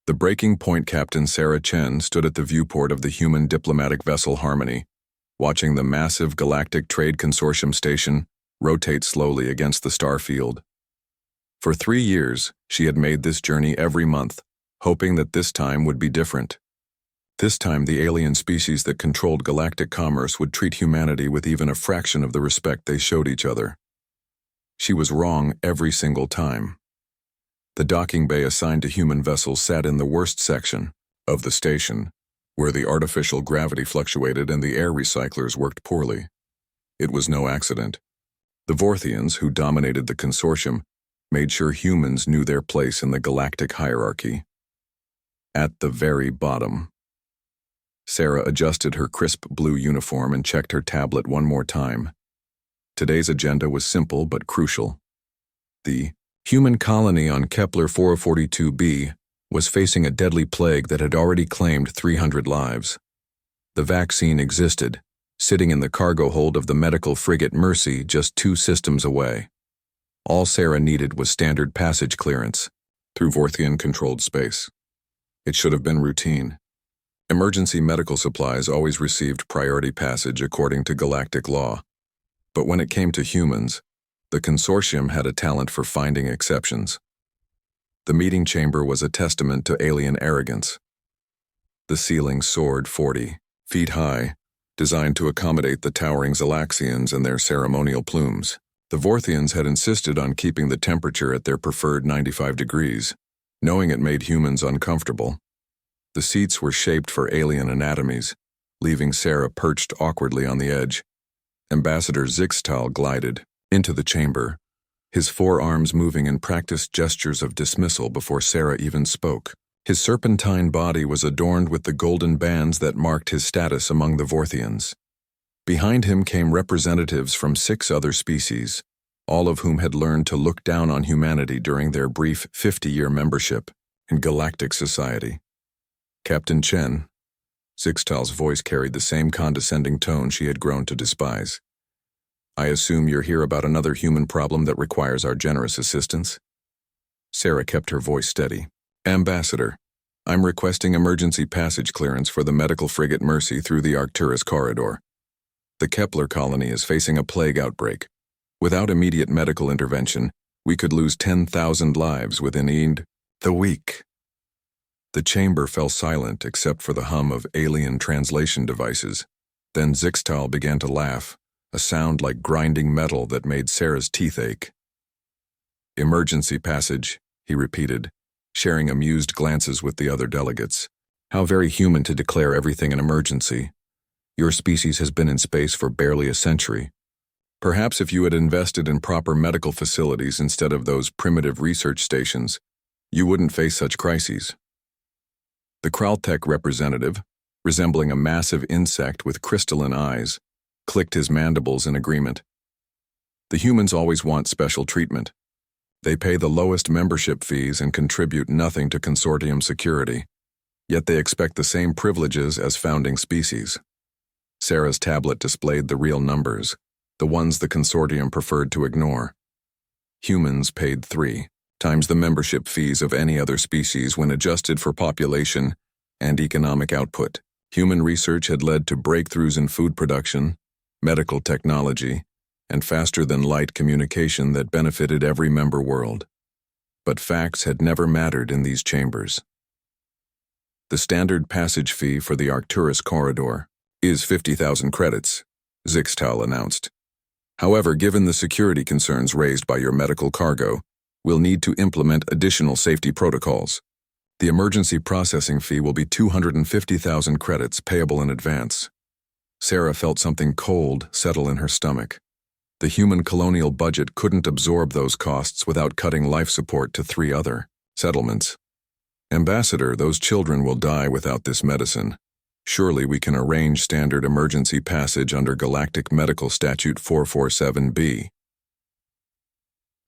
The breaking point Captain Sarah Chen stood at the viewport of the human diplomatic vessel Harmony, watching the massive Galactic Trade Consortium station rotate slowly against the star field. For 3 years, she had made this journey every month, hoping that this time would be different. This time the alien species that controlled galactic commerce would treat humanity with even a fraction of the respect they showed each other. She was wrong every single time. The docking bay assigned to human vessels sat in the worst section of the station, where the artificial gravity fluctuated and the air recyclers worked poorly. It was no accident. The Vorthians, who dominated the consortium, made sure humans knew their place in the galactic hierarchy. At the very bottom. Sarah adjusted her crisp blue uniform and checked her tablet one more time. Today's agenda was simple but crucial. The human colony on Kepler 442b was facing a deadly plague that had already claimed 300 lives. The vaccine existed, sitting in the cargo hold of the medical frigate Mercy just 2 systems away. All Sarah needed was standard passage clearance through Vorthian-controlled space. It should have been routine. Emergency medical supplies always received priority passage according to galactic law. But when it came to humans, the consortium had a talent for finding exceptions. The meeting chamber was a testament to alien arrogance. The ceiling soared 40 feet high, designed to accommodate the towering Zalaxians and their ceremonial plumes. The Vorthians had insisted on keeping the temperature at their preferred 95 degrees, knowing it made humans uncomfortable. The seats were shaped for alien anatomies, leaving Sarah perched awkwardly on the edge. Ambassador Zixtal glided into the chamber, his forearms moving in practiced gestures of dismissal before Sarah even spoke. His serpentine body was adorned with the golden bands that marked his status among the Vorthians. Behind him came representatives from 6 other species, all of whom had learned to look down on humanity during their brief 50-year membership in galactic society. Captain Chen, Zixtal's voice carried the same condescending tone she had grown to despise. I assume you're here about another human problem that requires our generous assistance? Sarah kept her voice steady. Ambassador, I'm requesting emergency passage clearance for the medical frigate Mercy through the Arcturus corridor. The Kepler colony is facing a plague outbreak. Without immediate medical intervention, we could lose 10,000 lives within the week. The chamber fell silent except for the hum of alien translation devices. Then Zixtal began to laugh, a sound like grinding metal that made Sarah's teeth ache. Emergency passage, he repeated, sharing amused glances with the other delegates. How very human to declare everything an emergency. Your species has been in space for barely a century. Perhaps if you had invested in proper medical facilities instead of those primitive research stations, you wouldn't face such crises. The Kraltech representative, resembling a massive insect with crystalline eyes, clicked his mandibles in agreement. The humans always want special treatment. They pay the lowest membership fees and contribute nothing to consortium security, yet they expect the same privileges as founding species. Sarah's tablet displayed the real numbers, the ones the consortium preferred to ignore. Humans paid 3 times the membership fees of any other species when adjusted for population and economic output. Human research had led to breakthroughs in food production, medical technology, and faster-than-light communication that benefited every member world. But facts had never mattered in these chambers. The standard passage fee for the Arcturus corridor is 50,000 credits, Zixtal announced. However, given the security concerns raised by your medical cargo, we'll need to implement additional safety protocols. The emergency processing fee will be 250,000 credits payable in advance. Sarah felt something cold settle in her stomach. The human colonial budget couldn't absorb those costs without cutting life support to 3 other settlements. Ambassador, those children will die without this medicine. Surely we can arrange standard emergency passage under Galactic Medical Statute 447b.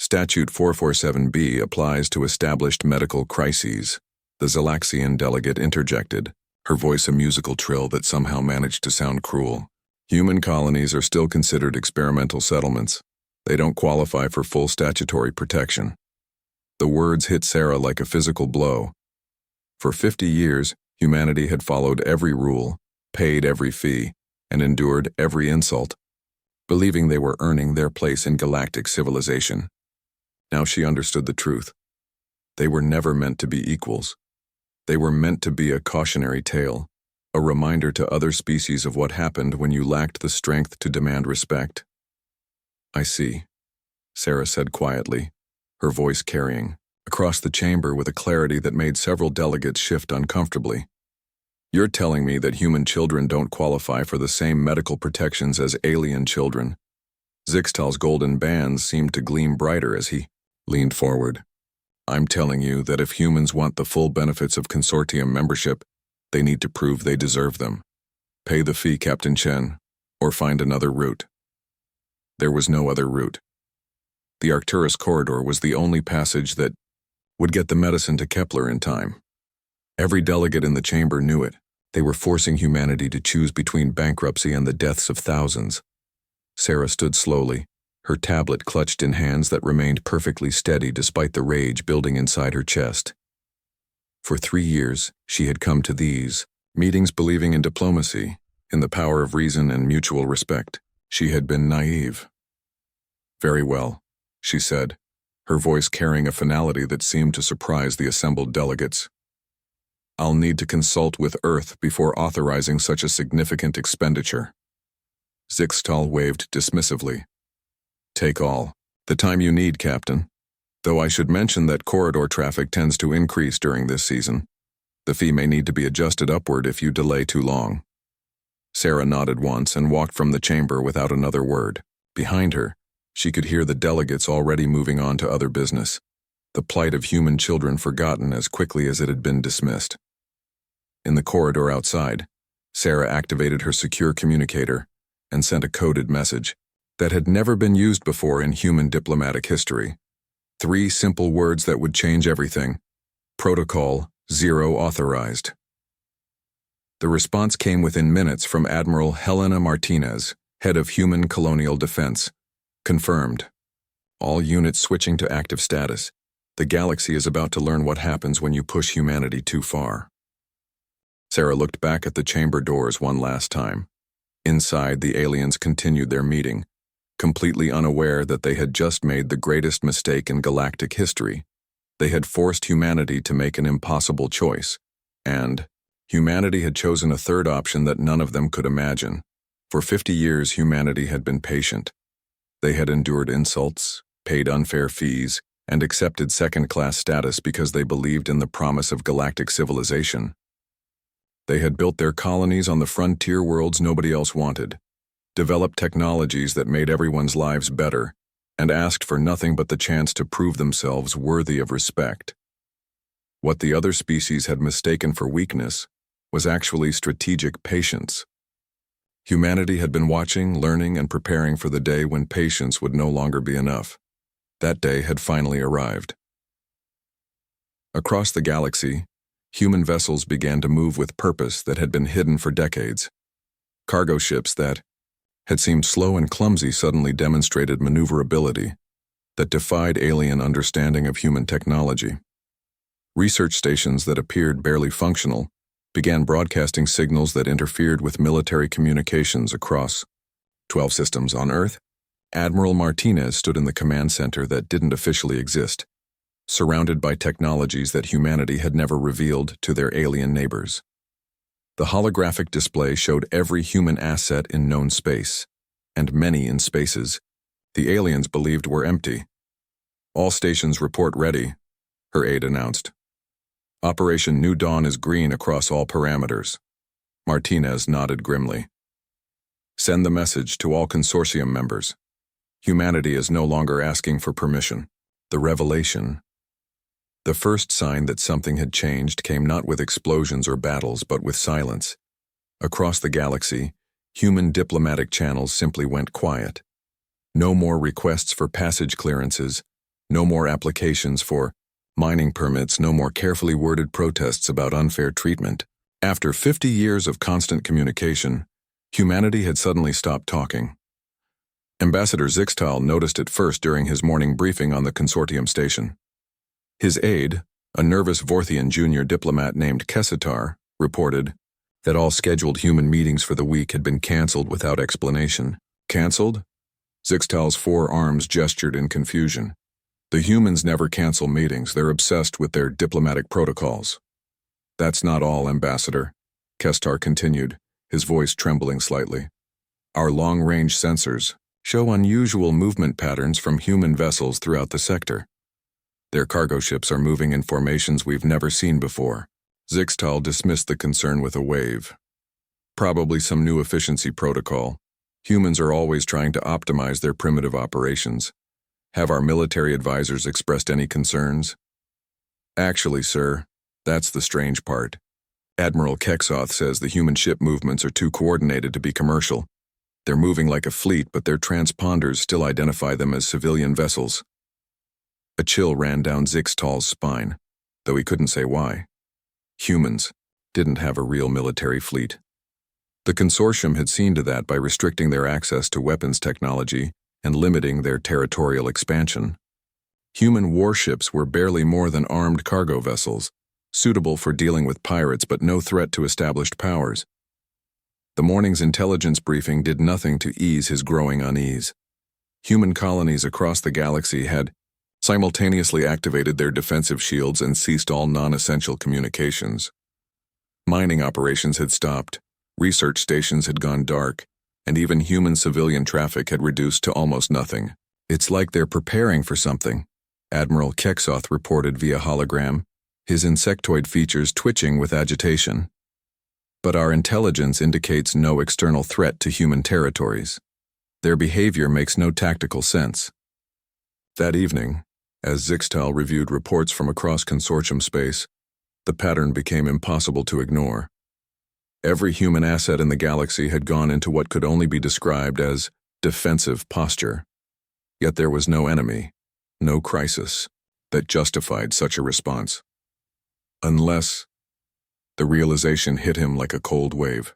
Statute 447b applies to established medical crises, the Zalaxian delegate interjected, her voice a musical trill that somehow managed to sound cruel. Human colonies are still considered experimental settlements. They don't qualify for full statutory protection. The words hit Sarah like a physical blow. For 50 years, humanity had followed every rule, paid every fee, and endured every insult, believing they were earning their place in galactic civilization. Now she understood the truth. They were never meant to be equals. They were meant to be a cautionary tale, a reminder to other species of what happened when you lacked the strength to demand respect. "I see," Sarah said quietly, her voice carrying across the chamber with a clarity that made several delegates shift uncomfortably. "You're telling me that human children don't qualify for the same medical protections as alien children?" Zixtal's golden bands seemed to gleam brighter as he leaned forward. "I'm telling you that if humans want the full benefits of consortium membership, they need to prove they deserve them. Pay the fee, Captain Chen, or find another route." There was no other route. The Arcturus corridor was the only passage that would get the medicine to Kepler in time. Every delegate in the chamber knew it. They were forcing humanity to choose between bankruptcy and the deaths of thousands. Sarah stood slowly, her tablet clutched in hands that remained perfectly steady despite the rage building inside her chest. For 3 years, she had come to these meetings believing in diplomacy, in the power of reason and mutual respect. She had been naive. "Very well," she said, her voice carrying a finality that seemed to surprise the assembled delegates. "I'll need to consult with Earth before authorizing such a significant expenditure." Zixtal waved dismissively. "Take all the time you need, Captain. Though I should mention that corridor traffic tends to increase during this season. The fee may need to be adjusted upward if you delay too long." Sarah nodded once and walked from the chamber without another word. Behind her, she could hear the delegates already moving on to other business, the plight of human children forgotten as quickly as it had been dismissed. In the corridor outside, Sarah activated her secure communicator and sent a coded message that had never been used before in human diplomatic history. 3 simple words that would change everything. Protocol 0 authorized. The response came within minutes from Admiral Helena Martinez, head of Human Colonial Defense. Confirmed. All units switching to active status. The galaxy is about to learn what happens when you push humanity too far. Sarah looked back at the chamber doors one last time. Inside, the aliens continued their meeting, completely unaware that they had just made the greatest mistake in galactic history. They had forced humanity to make an impossible choice, and humanity had chosen a third option that none of them could imagine. For 50 years, humanity had been patient. They had endured insults, paid unfair fees, and accepted second-class status because they believed in the promise of galactic civilization. They had built their colonies on the frontier worlds nobody else wanted, developed technologies that made everyone's lives better, and asked for nothing but the chance to prove themselves worthy of respect. What the other species had mistaken for weakness was actually strategic patience. Humanity had been watching, learning, and preparing for the day when patience would no longer be enough. That day had finally arrived. Across the galaxy, human vessels began to move with purpose that had been hidden for decades. Cargo ships that had seemed slow and clumsy suddenly demonstrated maneuverability that defied alien understanding of human technology. Research stations that appeared barely functional began broadcasting signals that interfered with military communications across 12 systems on Earth. Admiral Martinez stood in the command center that didn't officially exist, surrounded by technologies that humanity had never revealed to their alien neighbors. The holographic display showed every human asset in known space, and many in spaces the aliens believed were empty. "All stations report ready," her aide announced. "Operation New Dawn is green across all parameters." Martinez nodded grimly. "Send the message to all consortium members. Humanity is no longer asking for permission." The revelation. The first sign that something had changed came not with explosions or battles, but with silence. Across the galaxy, human diplomatic channels simply went quiet. No more requests for passage clearances, no more applications for mining permits, no more carefully worded protests about unfair treatment. After 50 years of constant communication, humanity had suddenly stopped talking. Ambassador Zixtal noticed it first during his morning briefing on the consortium station. His aide, A nervous Vorthian junior diplomat named Kessitar reported that all scheduled human meetings for the week had been cancelled without explanation. Cancelled? Zixtal's four arms gestured in confusion. The humans never cancel meetings. They're obsessed with their diplomatic protocols. That's not all, Ambassador, Kestar continued, his voice trembling slightly. Our long-range sensors show unusual movement patterns from human vessels throughout the sector. Their cargo ships are moving in formations we've never seen before. Zixtal dismissed the concern with a wave. Probably some new efficiency protocol. Humans are always trying to optimize their primitive operations. Have our military advisors expressed any concerns? Actually, sir, that's the strange part. Admiral Keksoth says the human ship movements are too coordinated to be commercial. They're moving like a fleet, but their transponders still identify them as civilian vessels. A chill ran down Zixtal's spine, though he couldn't say why. Humans didn't have a real military fleet. The consortium had seen to that by restricting their access to weapons technology and limiting their territorial expansion. Human warships were barely more than armed cargo vessels, suitable for dealing with pirates but no threat to established powers. The morning's intelligence briefing did nothing to ease his growing unease. Human colonies across the galaxy had simultaneously activated their defensive shields and ceased all non-essential communications. Mining operations had stopped, research stations had gone dark, and even human civilian traffic had reduced to almost nothing. It's like they're preparing for something, Admiral Keksoth reported via hologram, his insectoid features twitching with agitation. But our intelligence indicates no external threat to human territories. Their behavior makes no tactical sense. That evening, as Zixtal reviewed reports from across consortium space, the pattern became impossible to ignore. Every human asset in the galaxy had gone into what could only be described as defensive posture. Yet there was no enemy, no crisis, that justified such a response. Unless the realization hit him like a cold wave.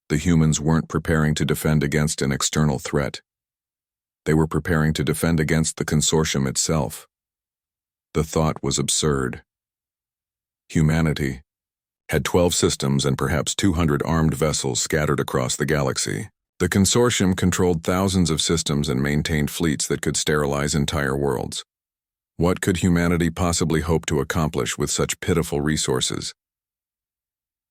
The humans weren't preparing to defend against an external threat. They were preparing to defend against the consortium itself. The thought was absurd. Humanity had 12 systems and perhaps 200 armed vessels scattered across the galaxy. The consortium controlled thousands of systems and maintained fleets that could sterilize entire worlds. What could humanity possibly hope to accomplish with such pitiful resources?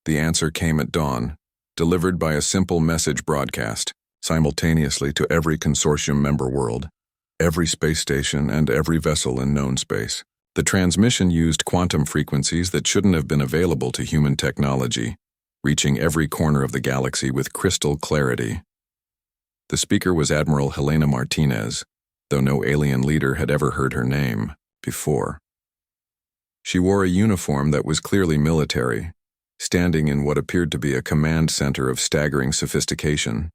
The answer came at dawn, delivered by a simple message broadcast, simultaneously to every consortium member world, every space station and every vessel in known space. The transmission used quantum frequencies that shouldn't have been available to human technology, reaching every corner of the galaxy with crystal clarity. The speaker was Admiral Helena Martinez, though no alien leader had ever heard her name before. She wore a uniform that was clearly military, standing in what appeared to be a command center of staggering sophistication.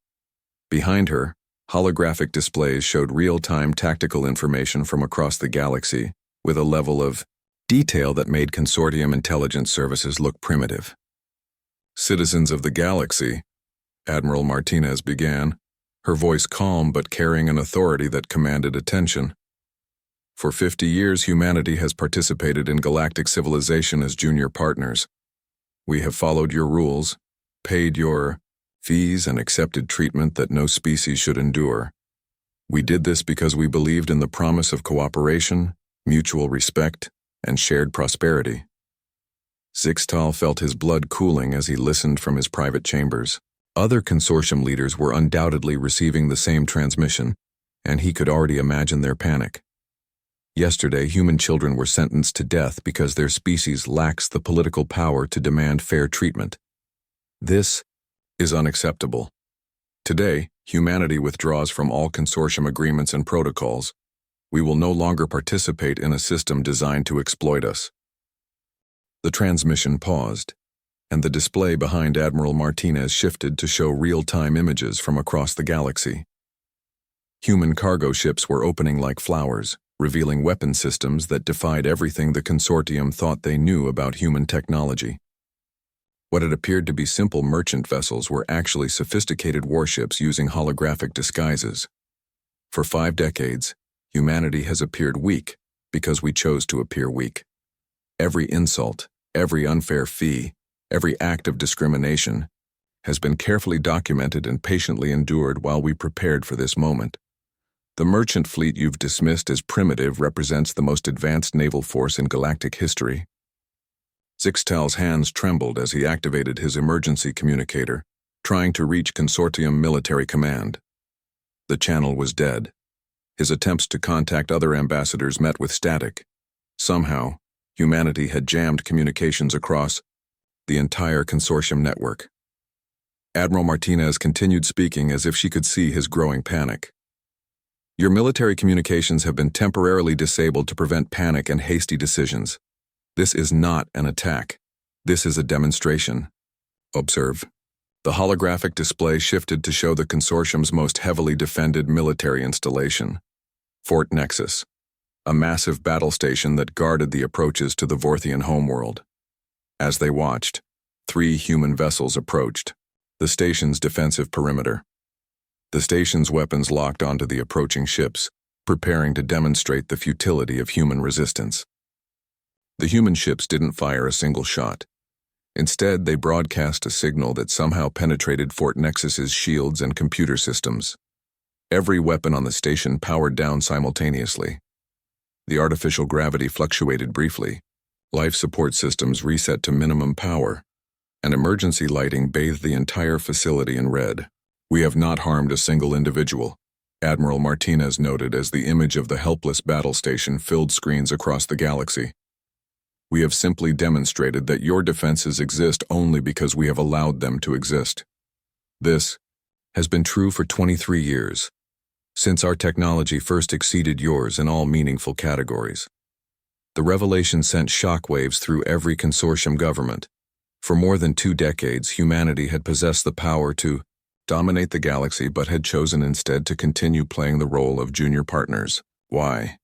Behind her, holographic displays showed real-time tactical information from across the galaxy, with a level of detail that made consortium intelligence services look primitive. Citizens of the galaxy, Admiral Martinez began, her voice calm but carrying an authority that commanded attention. For 50 years, humanity has participated in galactic civilization as junior partners. We have followed your rules, paid your fees, and accepted treatment that no species should endure. We did this because we believed in the promise of cooperation, mutual respect, and shared prosperity. Zixtal felt his blood cooling as he listened from his private chambers. Other consortium leaders were undoubtedly receiving the same transmission, and he could already imagine their panic. Yesterday, human children were sentenced to death because their species lacks the political power to demand fair treatment. This is unacceptable. Today, humanity withdraws from all consortium agreements and protocols. We will no longer participate in a system designed to exploit us. The transmission paused, and the display behind Admiral Martinez shifted to show real-time images from across the galaxy. Human cargo ships were opening like flowers, revealing weapon systems that defied everything the consortium thought they knew about human technology. What had appeared to be simple merchant vessels were actually sophisticated warships using holographic disguises. For 5 decades, humanity has appeared weak because we chose to appear weak. Every insult, every unfair fee, every act of discrimination has been carefully documented and patiently endured while we prepared for this moment. The merchant fleet you've dismissed as primitive represents the most advanced naval force in galactic history. Zixtal's hands trembled as he activated his emergency communicator, trying to reach Consortium Military Command. The channel was dead. His attempts to contact other ambassadors met with static. Somehow, humanity had jammed communications across the entire consortium network. Admiral Martinez continued speaking as if she could see his growing panic. Your military communications have been temporarily disabled to prevent panic and hasty decisions. This is not an attack. This is a demonstration. Observe. The holographic display shifted to show the consortium's most heavily defended military installation, Fort Nexus, a massive battle station that guarded the approaches to the Vorthian homeworld. As they watched, 3 human vessels approached the station's defensive perimeter. The station's weapons locked onto the approaching ships, preparing to demonstrate the futility of human resistance. The human ships didn't fire a single shot. Instead, they broadcast a signal that somehow penetrated Fort Nexus's shields and computer systems. Every weapon on the station powered down simultaneously. The artificial gravity fluctuated briefly. Life support systems reset to minimum power, and emergency lighting bathed the entire facility in red. We have not harmed a single individual, Admiral Martinez noted as the image of the helpless battle station filled screens across the galaxy. We have simply demonstrated that your defenses exist only because we have allowed them to exist. This has been true for 23 years, since our technology first exceeded yours in all meaningful categories. The revelation sent shockwaves through every consortium government. For more than 2 decades, humanity had possessed the power to dominate the galaxy but had chosen instead to continue playing the role of junior partners. Why?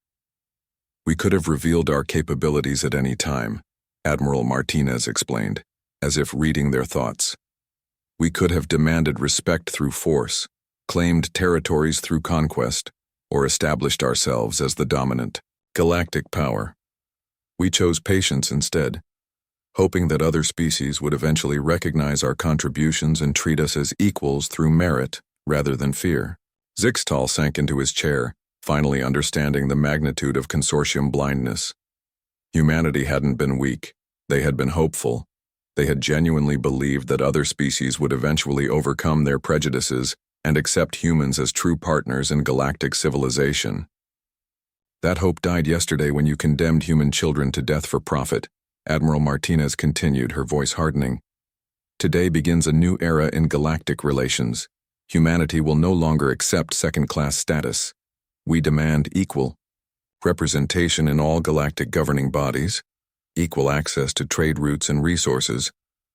We could have revealed our capabilities at any time, Admiral Martinez explained, as if reading their thoughts. We could have demanded respect through force, claimed territories through conquest, or established ourselves as the dominant galactic power. We chose patience instead, hoping that other species would eventually recognize our contributions and treat us as equals through merit rather than fear. Zixtal sank into his chair, finally understanding the magnitude of consortium blindness. Humanity hadn't been weak. They had been hopeful. They had genuinely believed that other species would eventually overcome their prejudices and accept humans as true partners in galactic civilization. That hope died yesterday when you condemned human children to death for profit, Admiral Martinez continued, her voice hardening. Today begins a new era in galactic relations. Humanity will no longer accept second-class status. We demand equal representation in all galactic governing bodies, equal access to trade routes and resources,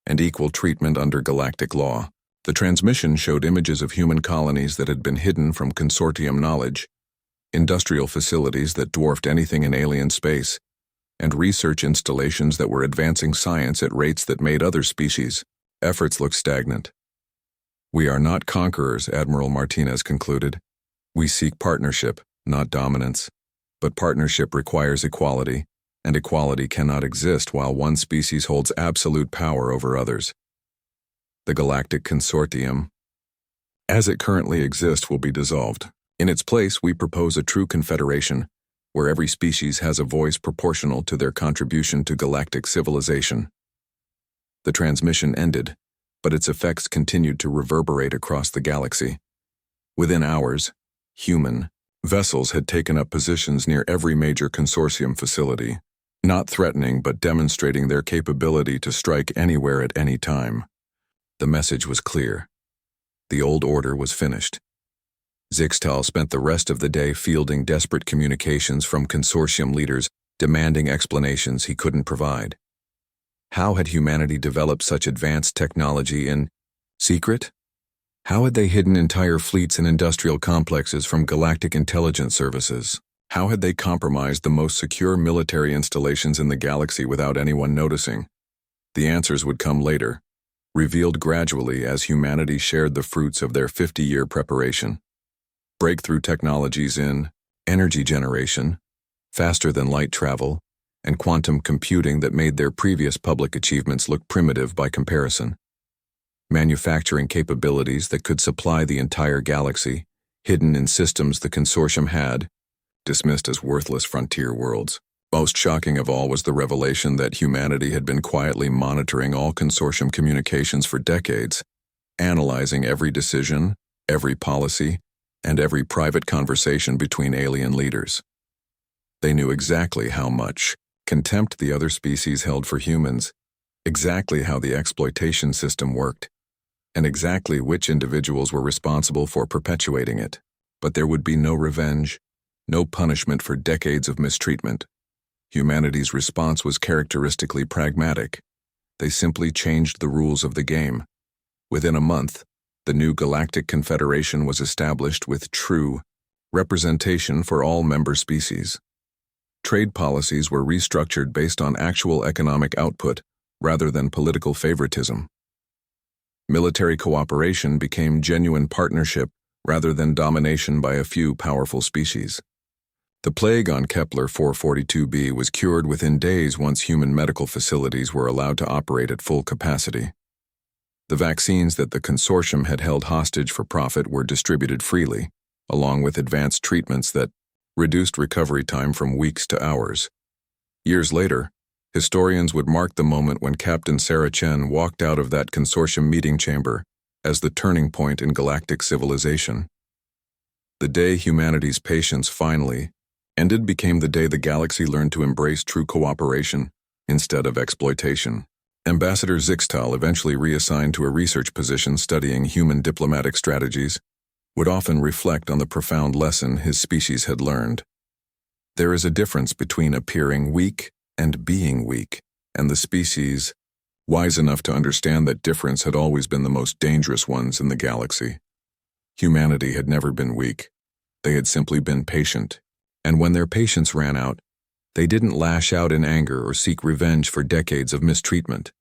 and equal treatment under galactic law. The transmission showed images of human colonies that had been hidden from consortium knowledge, industrial facilities that dwarfed anything in alien space, and research installations that were advancing science at rates that made other species' efforts look stagnant. We are not conquerors, Admiral Martinez concluded. We seek partnership, not dominance. But partnership requires equality, and equality cannot exist while one species holds absolute power over others. The Galactic Consortium, as it currently exists, will be dissolved. In its place, we propose a true confederation, where every species has a voice proportional to their contribution to galactic civilization. The transmission ended, but its effects continued to reverberate across the galaxy. Within hours, human vessels had taken up positions near every major consortium facility, not threatening but demonstrating their capability to strike anywhere at any time. The message was clear. The old order was finished. Zixtal spent the rest of the day fielding desperate communications from consortium leaders demanding explanations he couldn't provide. How had humanity developed such advanced technology in secret? How had they hidden entire fleets and industrial complexes from galactic intelligence services? How had they compromised the most secure military installations in the galaxy without anyone noticing? The answers would come later, revealed gradually as humanity shared the fruits of their 50-year preparation. Breakthrough technologies in energy generation, faster-than-light travel, and quantum computing that made their previous public achievements look primitive by comparison. Manufacturing capabilities that could supply the entire galaxy, hidden in systems the consortium had, dismissed as worthless frontier worlds. Most shocking of all was the revelation that humanity had been quietly monitoring all consortium communications for decades, analyzing every decision, every policy, and every private conversation between alien leaders. They knew exactly how much contempt the other species held for humans, exactly how the exploitation system worked, and exactly which individuals were responsible for perpetuating it. But there would be no revenge, no punishment for decades of mistreatment. Humanity's response was characteristically pragmatic. They simply changed the rules of the game. Within a month, the new Galactic Confederation was established with true representation for all member species. Trade policies were restructured based on actual economic output rather than political favoritism. Military cooperation became genuine partnership rather than domination by a few powerful species. The plague on Kepler 442b was cured within days once human medical facilities were allowed to operate at full capacity. The vaccines that the consortium had held hostage for profit were distributed freely, along with advanced treatments that reduced recovery time from weeks to hours. Years later, historians would mark the moment when Captain Sarah Chen walked out of that consortium meeting chamber as the turning point in galactic civilization. The day humanity's patience finally ended became the day the galaxy learned to embrace true cooperation instead of exploitation. Ambassador Zixtal, eventually reassigned to a research position studying human diplomatic strategies, would often reflect on the profound lesson his species had learned. There is a difference between appearing weak and being weak, and the species, wise enough to understand that difference, had always been the most dangerous ones in the galaxy. Humanity had never been weak. They had simply been patient. And when their patience ran out, they didn't lash out in anger or seek revenge for decades of mistreatment.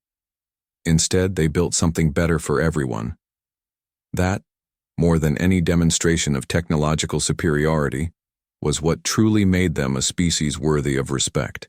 Instead, they built something better for everyone. That, more than any demonstration of technological superiority, was what truly made them a species worthy of respect.